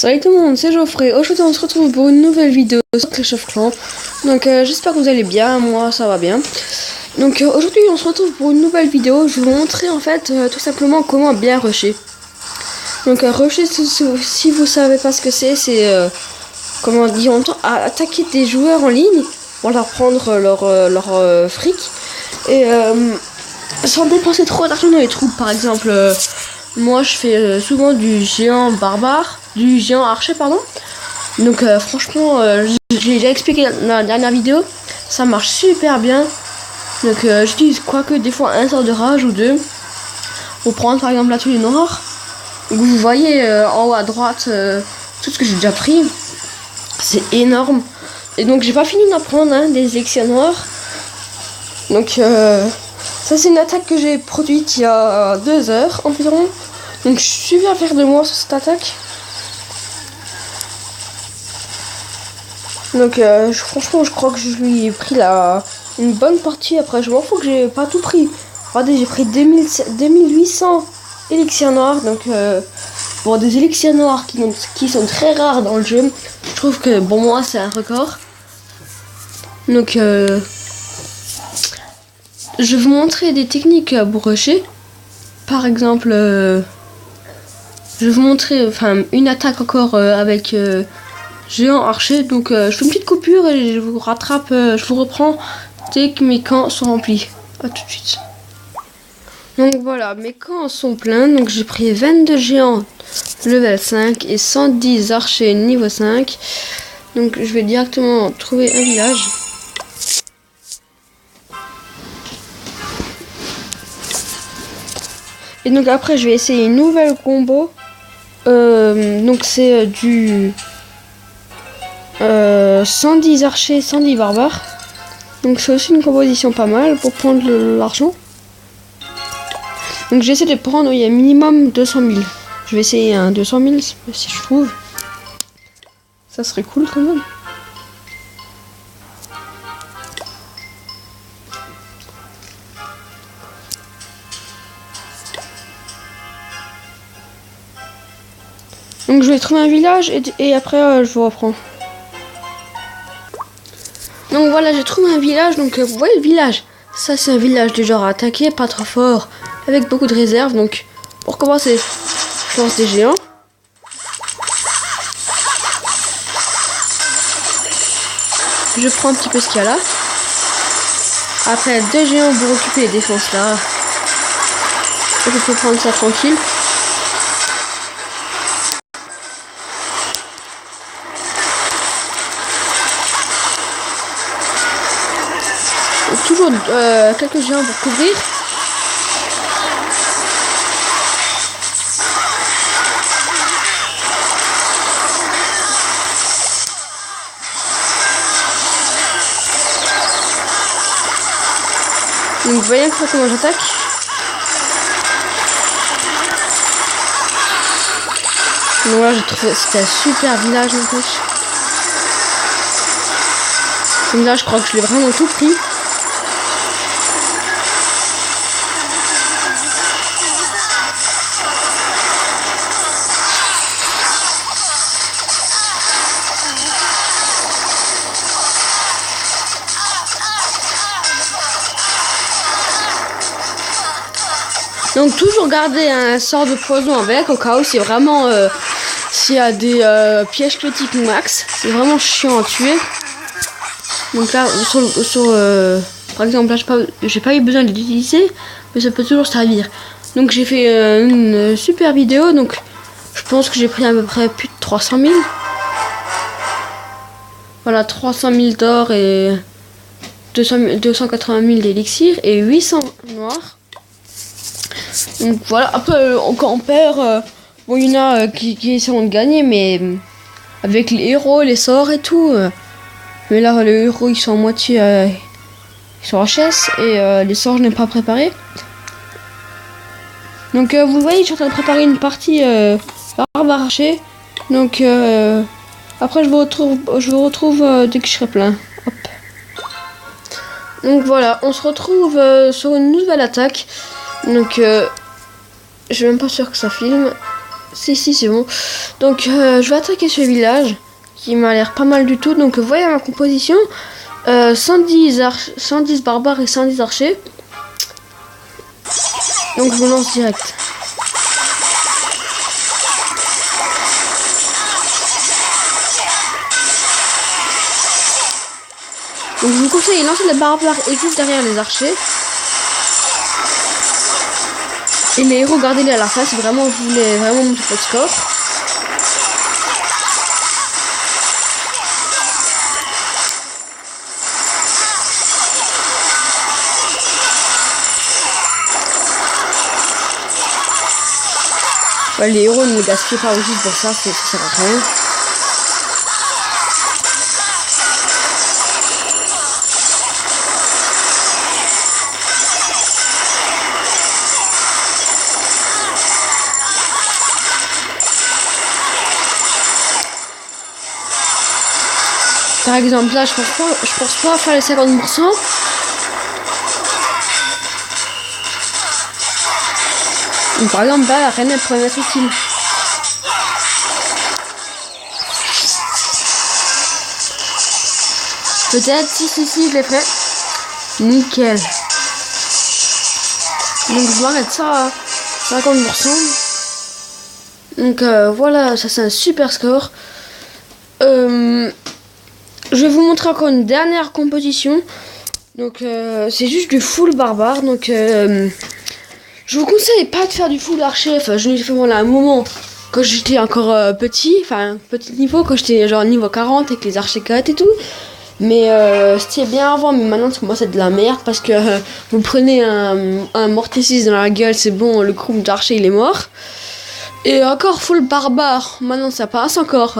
Salut tout le monde, c'est Geoffrey. Aujourd'hui on se retrouve pour une nouvelle vidéo sur Clash of Clans. Donc j'espère que vous allez bien, moi ça va bien. Donc aujourd'hui on se retrouve pour une nouvelle vidéo. Je vais vous montrer en fait tout simplement comment bien rusher. Donc rusher, si vous savez pas ce que c'est comment dire, on attaquer des joueurs en ligne pour leur prendre leur fric. Et sans dépenser trop d'argent dans les troupes. Par exemple, moi je fais souvent du géant barbare, du géant archer pardon. Donc franchement, j'ai déjà expliqué dans la dernière vidéo, ça marche super bien. Donc j'utilise quoique des fois un sort de rage ou deux pour prendre par exemple la tuile noire. Donc vous voyez en haut à droite tout ce que j'ai déjà pris, c'est énorme. Et donc j'ai pas fini d'apprendre des élixirs noirs. Donc ça c'est une attaque que j'ai produite il y a 2 heures environ. Donc je suis super fier de moi sur cette attaque. Donc franchement je crois que je lui ai pris une bonne partie. Après je m'en fous que j'ai pas tout pris. Regardez, j'ai pris 2800 élixirs noirs. Donc pour des élixirs noirs qui sont très rares dans le jeu, je trouve que pour moi c'est un record. Donc je vais vous montrer des techniques pour rusher. Par exemple, je vais vous montrer une attaque encore avec géant archer. Donc je fais une petite coupure et je vous rattrape, je vous reprends dès que mes camps sont remplis. A tout de suite. Donc voilà, mes camps sont pleins. Donc j'ai pris 22 géants level 5 et 110 archers niveau 5. Donc je vais directement trouver un village. Et donc après je vais essayer une nouvelle combo. Donc c'est du 110 archers, 110 barbares. Donc c'est aussi une composition pas mal pour prendre l'argent. Donc j'essaie de prendre, il y a minimum 200 000. Je vais essayer un 200 000 si je trouve. Ça serait cool quand même. Donc je vais trouver un village et après je vous reprends. Donc voilà, j'ai trouvé un village. Donc vous voyez le village, ça c'est un village du genre attaqué, pas trop fort, avec beaucoup de réserves. Donc pour commencer, je lance des géants. Je prends un petit peu ce qu'il y a là. Après 2 géants pour occuper les défenses là. Et je peux prendre ça tranquille. Toujours quelques géants pour couvrir. Donc vous voyez un peu comment j'attaque. Donc voilà, j'ai trouvé c'était un super village en plus. Donc là je crois que je l'ai vraiment tout pris. Donc toujours garder un sort de poison avec au cas où c'est vraiment s'il y a des pièges critiques max, c'est vraiment chiant à tuer. Donc là par exemple là j'ai pas eu besoin de l'utiliser, mais ça peut toujours servir. Donc j'ai fait une super vidéo, donc je pense que j'ai pris à peu près plus de 300 000. Voilà, 300 000 d'or et 280 000 d'élixir et 800 noirs. Donc voilà, après quand on perd, bon il y en a qui essaieront de gagner, mais avec les héros, les sorts et tout. Mais là les héros ils sont en moitié, ils sont HS et les sorts je n'ai pas préparé. Donc vous voyez, je suis en train de préparer une partie barbare archer. Donc après je vous retrouve dès que je serai plein. Hop. Donc voilà, on se retrouve sur une nouvelle attaque. Donc je suis même pas sûr que ça filme. Si, c'est bon. Donc, je vais attaquer ce village qui m'a l'air pas mal du tout. Donc, voyez ma composition 110 barbares et 110 archers. Donc, je me lance direct. Donc, je vous conseille de lancer les barbares et juste derrière les archers. Et les héros, gardez-les à la fin si vraiment vous voulez vraiment monter votre score. Ouais, les héros ne les gaspillez pas aussi pour ça, ça sert à rien. Par exemple là je pense pas faire les 50%. Donc, par exemple là la reine elle pourrait m'être utile. Peut-être si je l'ai fait. Nickel. Donc je dois mettre ça à 50%. Donc voilà, ça c'est un super score. Je vais vous montrer encore une dernière composition. Donc c'est juste du full barbare. Donc je vous conseille pas de faire du full archer. Enfin je l'ai fait pendant un moment quand j'étais encore petit. Enfin petit niveau, quand j'étais genre niveau 40 avec les archers 4 et tout. Mais c'était bien avant, mais maintenant pour moi c'est de la merde. Parce que vous prenez un morticis dans la gueule, c'est bon, le groupe d'archers il est mort. Et encore full barbare, maintenant ça passe encore.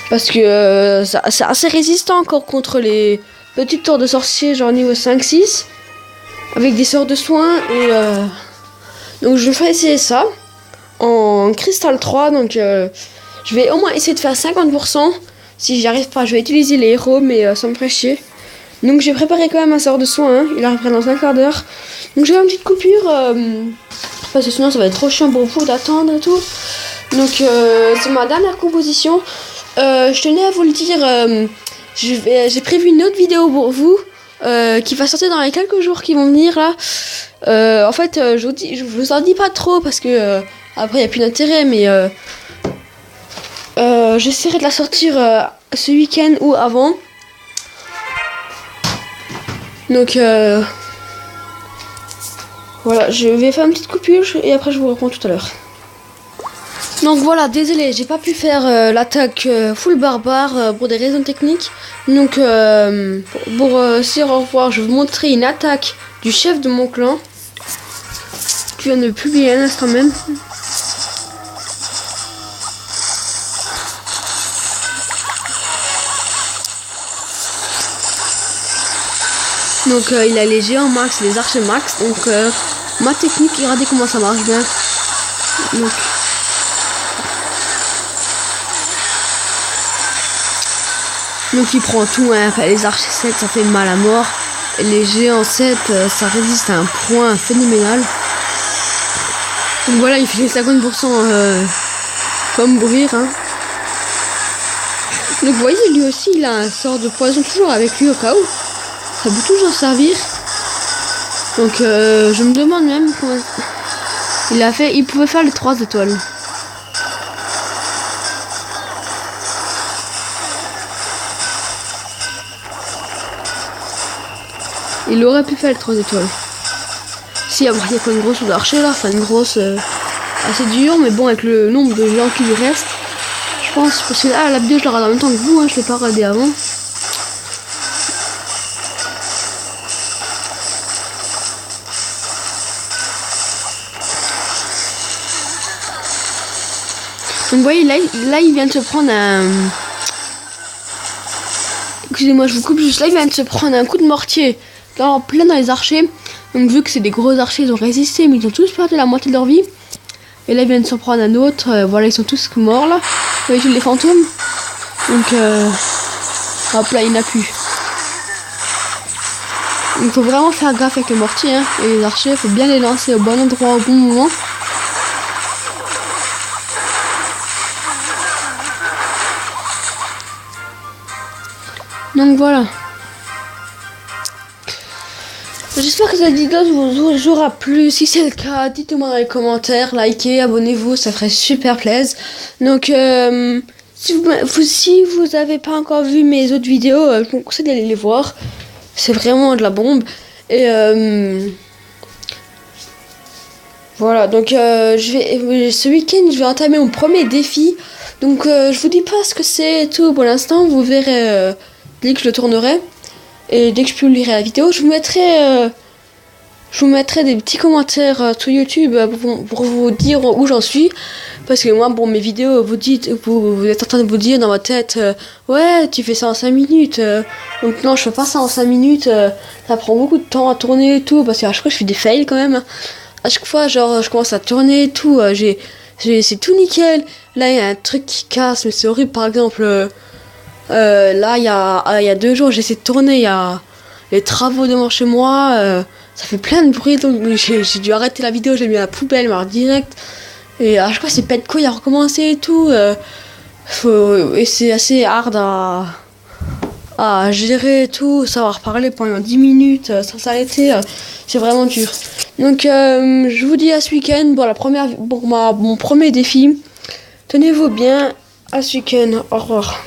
Parce que c'est assez résistant encore contre les petites tours de sorciers genre niveau 5-6. Avec des sorts de soins. Et donc je vais essayer ça. En cristal 3. Donc je vais au moins essayer de faire 50%. Si j'y arrive pas, je vais utiliser les héros. Mais ça me ferait chier. Donc j'ai préparé quand même un sort de soin. Hein. Il arrivera dans un quart d'heure. Donc j'ai une petite coupure. Parce que sinon ça va être trop chiant pour vous d'attendre et tout. Donc c'est ma dernière composition. Je tenais à vous le dire, j'ai prévu une autre vidéo pour vous qui va sortir dans les quelques jours qui vont venir là. En fait, je vous en dis pas trop parce que après il n'y a plus d'intérêt, mais j'essaierai de la sortir ce week-end ou avant. Donc voilà, je vais faire une petite coupure et après je vous reprends tout à l'heure. Donc voilà, désolé, j'ai pas pu faire l'attaque full barbare pour des raisons techniques. Donc pour se dire au revoir, je vais vous montrer une attaque du chef de mon clan. Qui vient de publier un instant même. Donc il a les géants max, les archers max. Donc ma technique, regardez comment ça marche bien. Donc il prend tout, hein. Enfin, les archers 7 ça fait mal à mort. Et les géants 7 ça résiste à un point phénoménal. Donc voilà, il fait les 50% comme mourir. Hein. Donc vous voyez, lui aussi il a un sort de poison toujours avec lui au cas où. Ça peut toujours servir. Donc je me demande même comment il a fait. Il pouvait faire les 3 étoiles. Il aurait pu faire les 3 étoiles. Si, il n'y a pas une grosse d'archer là, enfin une grosse assez dure, mais bon, avec le nombre de gens qui lui restent, je pense, parce que là, la vidéo je la regarde en même temps que vous, hein, je l'ai pas regardé avant. Donc vous voyez, là il vient de se prendre un... Excusez-moi, je vous coupe juste. Là, il vient de se prendre un coup de mortier plein dans les archers. Donc vu que c'est des gros archers, ils ont résisté, mais ils ont tous perdu la moitié de leur vie. Et là, il vient de s'en prendre un autre. Voilà, ils sont tous morts là. Vous voyez tous les fantômes. Donc hop là, il n'a plus. Il faut vraiment faire gaffe avec le mortier. Hein. Et les archers, il faut bien les lancer au bon endroit, au bon moment. Donc voilà. J'espère que cette vidéo vous aura plu. Si c'est le cas, dites-moi dans les commentaires, likez, abonnez-vous, ça ferait super plaisir. Donc si vous avez pas encore vu mes autres vidéos, je vous conseille d'aller les voir. C'est vraiment de la bombe. Et voilà, donc ce week-end je vais entamer mon premier défi. Donc je vous dis pas ce que c'est et tout pour l'instant, vous verrez dès que je le tournerai. Et dès que je publierai la vidéo, je vous mettrai des petits commentaires sur YouTube pour vous dire où j'en suis. Parce que moi, bon, mes vidéos, vous êtes en train de vous dire dans votre tête, ouais, tu fais ça en 5 minutes. Donc non, je fais pas ça en 5 minutes. Ça prend beaucoup de temps à tourner et tout. Parce qu'à chaque fois, je fais des fails quand même. À chaque fois, genre, je commence à tourner et tout. C'est tout nickel. Là, il y a un truc qui casse, mais c'est horrible. Par exemple... là, il y a 2 jours, j'ai essayé de tourner, il y a les travaux devant chez moi, ça fait plein de bruit, donc j'ai dû arrêter la vidéo, j'ai mis à la poubelle, mais alors direct. Et à chaque fois, c'est pète couille à recommencer et tout. Et c'est assez hard à gérer et tout, savoir parler pendant 10 minutes sans s'arrêter, c'est vraiment dur. Donc, je vous dis à ce week-end pour mon premier défi. Tenez-vous bien, à ce week-end, au revoir.